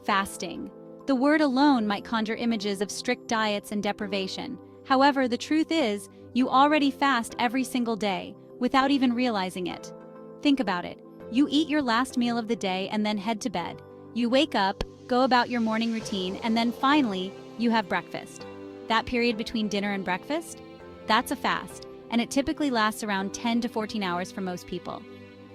fasting. The word alone might conjure images of strict diets and deprivation. However, the truth is, you already fast every single day, without even realizing it. Think about it. You eat your last meal of the day and then head to bed. You wake up, go about your morning routine, and then finally, you have breakfast. That period between dinner and breakfast? That's a fast, and it typically lasts around 10 to 14 hours for most people.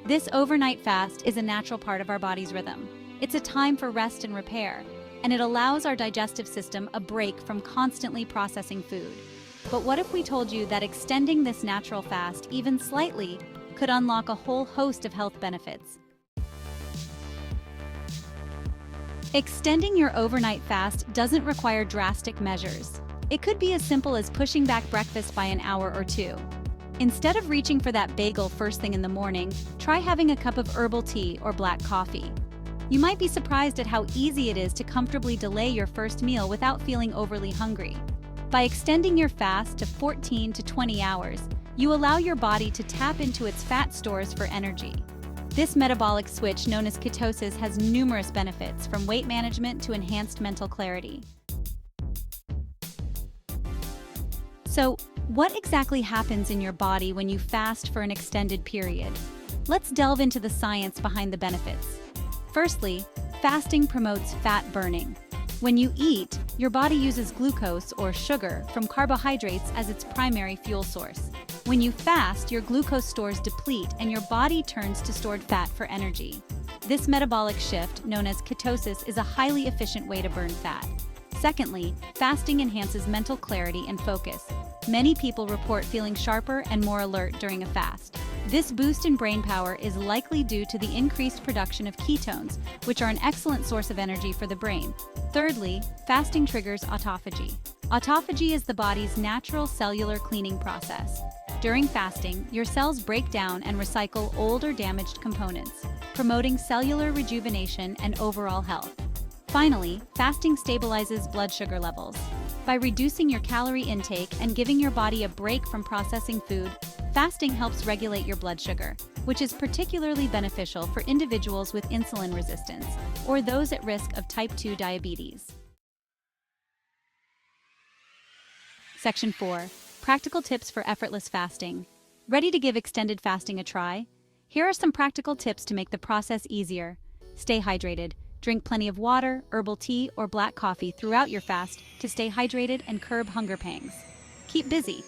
This overnight fast is a natural part of our body's rhythm. It's a time for rest and repair, and it allows our digestive system a break from constantly processing food. But what if we told you that extending this natural fast even slightly could unlock a whole host of health benefits? Extending your overnight fast doesn't require drastic measures. It could be as simple as pushing back breakfast by an hour or two. Instead of reaching for that bagel first thing in the morning, try having a cup of herbal tea or black coffee. You might be surprised at how easy it is to comfortably delay your first meal without feeling overly hungry. By extending your fast to 14 to 20 hours, you allow your body to tap into its fat stores for energy. This metabolic switch, known as ketosis, has numerous benefits, from weight management to enhanced mental clarity. So, what exactly happens in your body when you fast for an extended period? Let's delve into the science behind the benefits. Firstly, fasting promotes fat burning. When you eat, your body uses glucose, or sugar, from carbohydrates as its primary fuel source. When you fast, your glucose stores deplete and your body turns to stored fat for energy. This metabolic shift, known as ketosis, is a highly efficient way to burn fat. Secondly, fasting enhances mental clarity and focus. Many people report feeling sharper and more alert during a fast. This boost in brain power is likely due to the increased production of ketones, which are an excellent source of energy for the brain. Thirdly, fasting triggers autophagy. Autophagy is the body's natural cellular cleaning process. During fasting, your cells break down and recycle old or damaged components, promoting cellular rejuvenation and overall health. Finally, fasting stabilizes blood sugar levels. By reducing your calorie intake and giving your body a break from processing food, fasting helps regulate your blood sugar, which is particularly beneficial for individuals with insulin resistance or those at risk of type 2 diabetes. Section 4. Practical tips for effortless fasting. Ready to give extended fasting a try? Here are some practical tips to make the process easier. Stay hydrated. Drink plenty of water, herbal tea, or black coffee throughout your fast to stay hydrated and curb hunger pangs. Keep busy.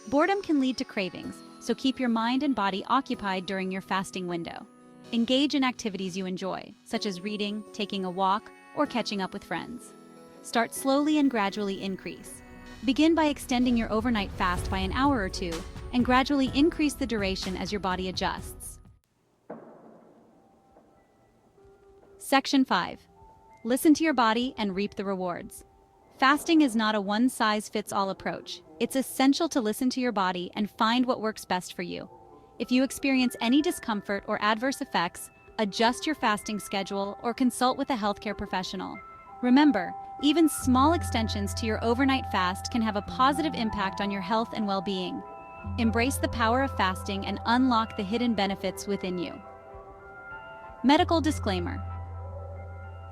Boredom can lead to cravings, so keep your mind and body occupied during your fasting window. Engage in activities you enjoy, such as reading, taking a walk, or catching up with friends. Start slowly and gradually increase. Begin by extending your overnight fast by an hour or two, and gradually increase the duration as your body adjusts. Section 5. Listen to your body and reap the rewards. Fasting is not a one-size-fits-all approach. It's essential to listen to your body and find what works best for you. If you experience any discomfort or adverse effects, adjust your fasting schedule or consult with a healthcare professional. Remember, even small extensions to your overnight fast can have a positive impact on your health and well-being. Embrace the power of fasting and unlock the hidden benefits within you. Medical disclaimer.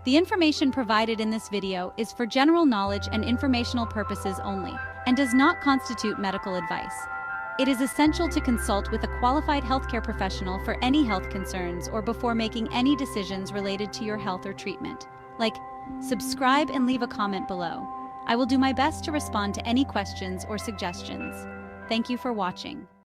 The information provided in this video is for general knowledge and informational purposes only, and does not constitute medical advice. It is essential to consult with a qualified healthcare professional for any health concerns or before making any decisions related to your health or treatment. Subscribe and leave a comment below. I will do my best to respond to any questions or suggestions. Thank you for watching.